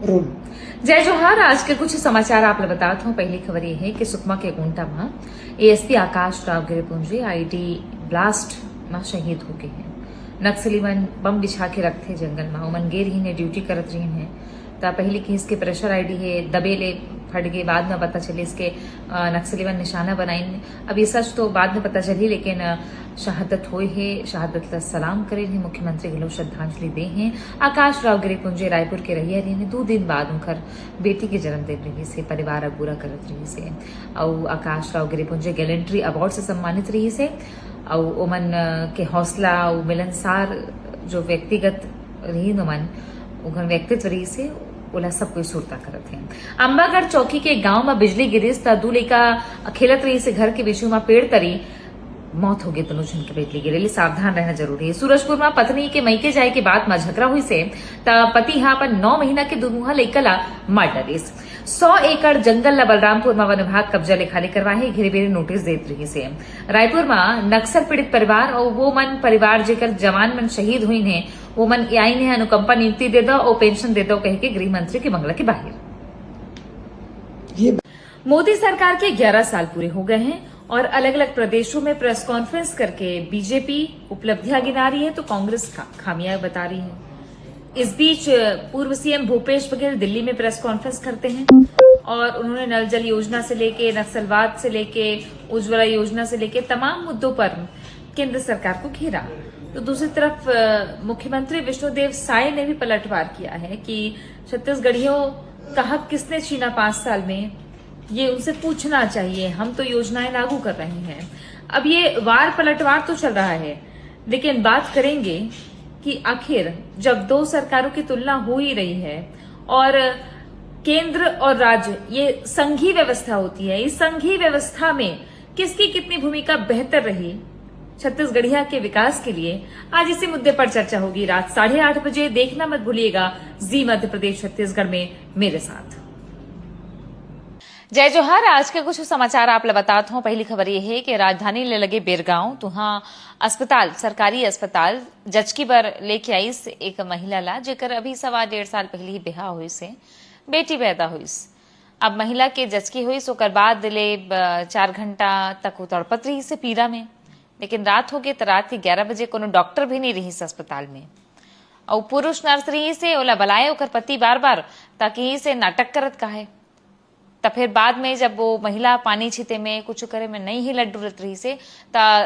Role. जय जोहार। आज के कुछ समाचार आप बताता हूँ। पहली खबर ये है कि सुकमा के गोंटा में एएसपी आकाश राव गिरिपुंजी आईडी ब्लास्ट में शहीद हो गए हैं। नक्सली मन बम बिछा के रखते जंगल में उमन गेर ही ने ड्यूटी करत रही हैं। तो पहली की इसके प्रेशर आईडी है दबेले फट गए। बाद में पता चले इसके नक्सली मन निशाना बनाई। अब ये सच तो बाद में पता चली, लेकिन शहादत हुई है। शहादत ला सलाम करे हैं मुख्यमंत्री गलो श्रद्धांजलि दे हैं। आकाश राव गिरिपुंजी रायपुर के रहिया रही ने 2 दिन बाद उनकर बेटी के जन्मदिन रही से परिवार अगूरा करत रही से। और आकाश राव गिरिपुंजी गैलेंट्री अवार्ड से सम्मानित रही से। और ओमन के हौसला और मिलनसार जो व्यक्तिगत रही ओमन उगन व्यक्तित्व रही से ओला सब कोई सुरता करत है। अंबागढ़ चौकी के गांव में बिजली गिरिस ता 2 लड़का खेलत रही से घर के बीच में पेड़ तरी मौत हो गई। दोनों जन के बिजली गिरे, सावधान रहना जरूरी है। सूरजपुर में पत्नी के मईके जाए के बाद में झगड़ा हुई से पति यहाँ पर 9 महीना के दुमुहा लइकला मार डरिस। 100 एकड़ जंगल ला बलरामपुर में वन विभाग कब्जा लेखाली करवाए घेरे बेरे नोटिस देत रही से। रायपुर में नक्सल पीड़ित परिवार और वो मन परिवार जेकर जवान मन शहीद हुई है वो मन आई ने अनुकंपा नियुक्ति दे दो और पेंशन दे दो कह के गृह मंत्री के बंगला के बाहर। मोदी सरकार के 11 साल पूरे हो गए हैं और अलग अलग प्रदेशों में प्रेस कॉन्फ्रेंस करके बीजेपी उपलब्धियां गिना रही है तो कांग्रेस खामियां बता रही है। इस बीच पूर्व सीएम भूपेश बघेल दिल्ली में प्रेस कॉन्फ्रेंस करते हैं और उन्होंने नल जल योजना से लेके नक्सलवाद से लेके उज्ज्वला योजना से लेके तमाम मुद्दों पर केंद्र सरकार को घेरा। तो दूसरी तरफ मुख्यमंत्री विष्णुदेव साय ने भी पलटवार किया है कि छत्तीसगढ़ियों का हक किसने छीना 5 साल में, ये उनसे पूछना चाहिए। हम तो योजनाएं लागू कर रहे हैं। अब ये वार पलटवार तो चल रहा है, लेकिन बात करेंगे कि आखिर जब 2 सरकारों की तुलना हो ही रही है और केंद्र और राज्य ये संघीय व्यवस्था होती है, इस संघीय व्यवस्था में किसकी कितनी भूमिका बेहतर रही छत्तीसगढ़िया के विकास के लिए, आज इसी मुद्दे पर चर्चा होगी। रात 8:30 बजे देखना मत भूलिएगा जी मध्य प्रदेश छत्तीसगढ़ में मेरे साथ। जय जोहार। आज के कुछ समाचार आप बताता हूँ। पहली खबर यह है कि राजधानी ले लगे बेरगांव तुहा अस्पताल सरकारी अस्पताल जचकी पर लेके आई एक महिला ला जेकर अभी 1.5 साल पहले ही बिहा हुई से बेटी पैदा हुई। अब महिला के जचकी हुई ओकर बाद ले 4 घंटा तक तड़पत रही से पीड़ा में, लेकिन रात हो गई तो रात के 11 बजे कोनो डॉक्टर भी नहीं रही अस्पताल में और पुरुष नर्स रही से ओला बलाए ओकर पति बार बार ताकि से नाटक करत काहे। तब फिर बाद में जब वो महिला पानी छीते में कुछ करे में नहीं ही लड्डूरत रही से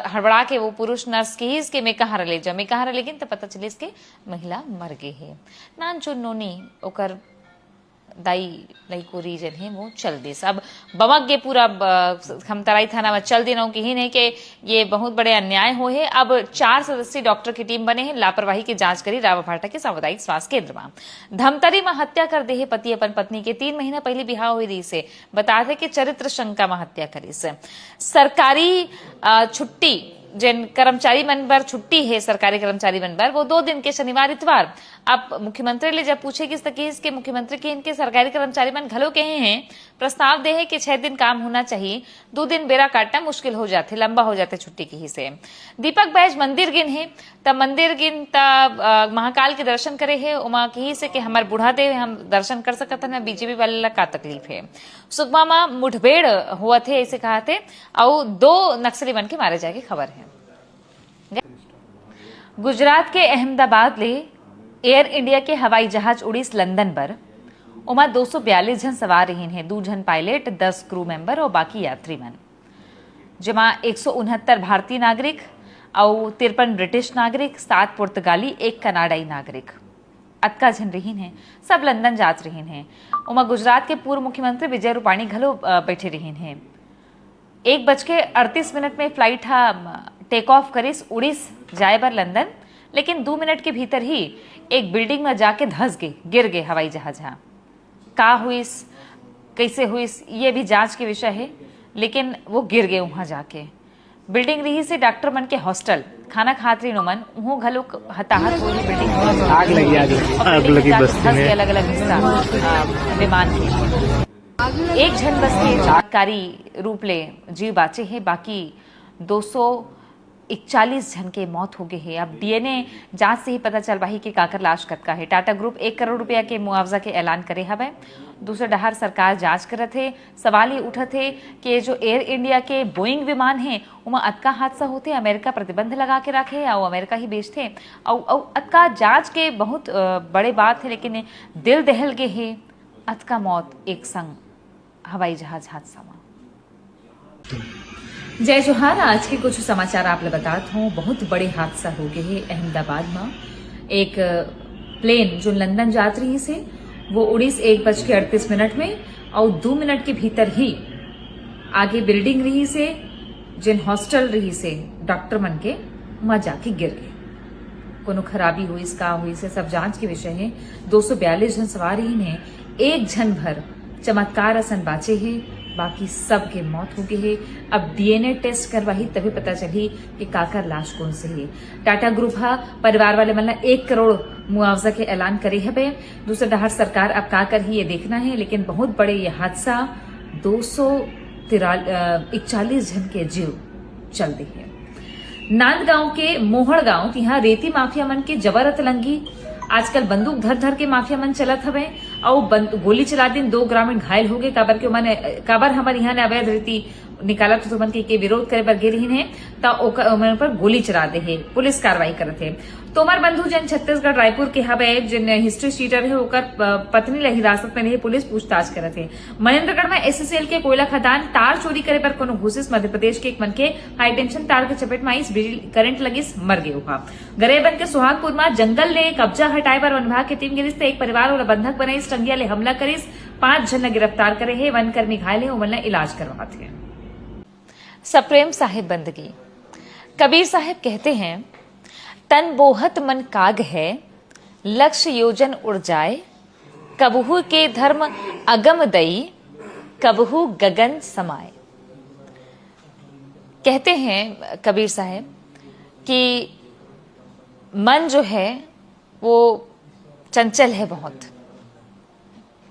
हड़बड़ा के वो पुरुष नर्स के ही इसके में कहाँ ले जा में कहाँ लेकिन तो पता चले इसके महिला मर गई है। नान चुन नोनी ओकर दाई लईको रीजन है वो चल दे सब बमक गे पूरा खमतराई थाना में चल देना की ही नहीं कि ये बहुत बड़े अन्याय हो है। अब 4 सदस्यीय डॉक्टर की टीम बने हैं लापरवाही की जांच करी रावाभाटा के सामुदायिक स्वास्थ्य केंद्र में। धमतरी में हत्या कर दे है पति अपन पत्नी के 3 महीना पहले बिहार हुई रही से बताते कि चरित्र शंका में हत्या करी से। सरकारी छुट्टी जिन कर्मचारी मन पर छुट्टी है सरकारी कर्मचारी मन पर वो 2 दिन के शनिवार इतवार। अब मुख्यमंत्री ले जब पूछे किस तकीस के मुख्यमंत्री के इनके सरकारी कर्मचारी मन घलो कहे हैं प्रस्ताव दे है कि 6 दिन काम होना चाहिए, 2 दिन बेरा काटना मुश्किल हो जाते लंबा हो जाते छुट्टी की ही से। दीपक बैज मंदिर गिन है तब मंदिर गिन तब महाकाल के दर्शन करे है उमा की ही से कि हमारे बूढ़ा देव हम दर्शन कर सकते हैं बीजेपी वाले का तकलीफ है। सुकमा में मुठभेड़ हुआ थे ऐसे कहा थे और 2 नक्सली बन के मारे जाए खबर है। गुजरात के अहमदाबाद ले एयर इंडिया के हवाई जहाज उड़ीस लंदन पर उमा 242 जन सवार रही हैं। 2 जन पायलट 10 क्रू मेंबर और बाकी यात्री मन जमा 169 भारतीय नागरिक और 53 ब्रिटिश नागरिक 7 पुर्तगाली 1 कनाडाई नागरिक अतका जन रही हैं। सब लंदन जात रही हैं। उमा गुजरात के पूर्व मुख्यमंत्री विजय रूपाणी घलो बैठे रही हैं। 1:38 में फ्लाइट टेक ऑफ करिस उड़ीस जाए बर लंदन, लेकिन 2 मिनट के भीतर ही एक बिल्डिंग में जाके धस गए गिर गए हवाई जहाज। का हुईस कैसे हुईस ये भी जांच के विषय है, लेकिन वो गिर गए वहां जाके। बिल्डिंग रही से डॉक्टर मन के हॉस्टल खाना खातरी नुमन उहो घलो हताहत हो बिल्डिंग आग लगी आग लगी बस्ती में अलग अलग हिस्सा विमान की 1 जन बस के जानकारी रूप ले जीव बाचे है, बाकी 200 41 जन के मौत हो गए है। अब डीएनए जांच से ही पता चल रही कि काकर लाश कतका है। टाटा ग्रुप 1 करोड़ रुपया के मुआवजा के ऐलान करे हवे। दूसरे डहर सरकार जांच करत है। सवाल ये उठत है कि जो एयर इंडिया के बोइंग विमान है उमा अतका हादसा होते अमेरिका प्रतिबंध लगा के रखे और अमेरिका ही बेचते और अतका जांच के बहुत बड़े बात है, लेकिन दिल दहल के है अतका मौत एक संग हवाई जहाज हादसा में। जय जोहार। आज के कुछ समाचार आप बतात हूँ। बहुत बड़े हादसा हो गए है अहमदाबाद में। एक प्लेन जो लंदन जात रही से वो उड़ीस 1:38 में और 2 मिनट के भीतर ही आगे बिल्डिंग रही से जिन हॉस्टल रही से डॉक्टर मन के वहां जाके गिर गए। कोनो खराबी हुई इसका हुई से सब जांच के विषय है। 242 जन सवार ही ने 1 जन भर चमत्कार असन बाचे है, बाकी सब के मौत हो गई है। अब डीएनए टेस्ट करवाही तभी पता चली कि काकर लाश कौन से है। टाटा ग्रुप हा परिवार वाले मतलब 1 करोड़ मुआवजा के ऐलान करे हवे। दूसरे डहर सरकार अब काकर ही ये देखना है, लेकिन बहुत बड़े ये हादसा 241 जन के जीव चल दी है। नांदगांव के मोहड़ गांव यहाँ रेती माफिया मन के जबरत लंगी। आजकल बंदूक धर धर के माफिया मन चलत हवे और गोली चला दिन 2 ग्रामीण घायल हो गए। काबर हमारे यहाँ ने अवैध रीति निकाला तो मन के विरोध करे बर गिर है पर गोली चला दे है। पुलिस कार्रवाई करत है। तोमर बंधु जन छत्तीसगढ़ रायपुर के हवे जिन हिस्ट्री शीटर है ओकर पत्नी ला हिरासत में रहे पुलिस पूछताछ करत है। मनेन्द्रगढ़ में एसएसएल के कोयला खदान तार चोरी करे पर कोनो घुसिस। मध्य प्रदेश के एक मन के हाई टेंशन तार के चपेट में आइस बिजली करंट लगिस मर गए हुआ। गरेबन के सुहागपुर में जंगल ले कब्जा हटाए पर वन विभाग के टीम गिरिस एक परिवार और बंधक बनाइस टंगिया ले हमला करिस। 5 जन गिरफ्तार करे है। वन कर्मी घायल है उमन इलाज करवाते हैं। सप्रेम साहिब बंदगी। कबीर साहिब कहते हैं, तन बोहत मन काग है, लक्ष्य योजन उड़ जाए, कबहू के धर्म अगम दई, कबहू गगन समाए। कहते हैं कबीर साहब कि मन जो है वो चंचल है बहुत।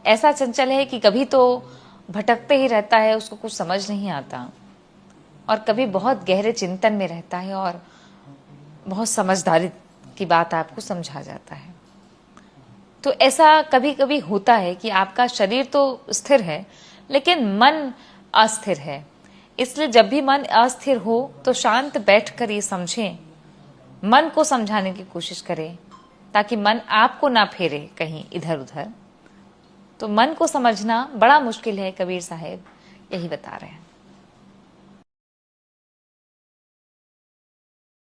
ऐसा चंचल है कि कभी तो भटकते ही रहता है, उसको कुछ समझ नहीं आता, और कभी बहुत गहरे चिंतन में रहता है और बहुत समझदारी की बात आपको समझा जाता है। तो ऐसा कभी कभी होता है कि आपका शरीर तो स्थिर है लेकिन मन अस्थिर है। इसलिए जब भी मन अस्थिर हो तो शांत बैठकर ये समझें, मन को समझाने की कोशिश करें ताकि मन आपको ना फेरे कहीं इधर उधर। तो मन को समझना बड़ा मुश्किल है, कबीर साहब यही बता रहे हैं।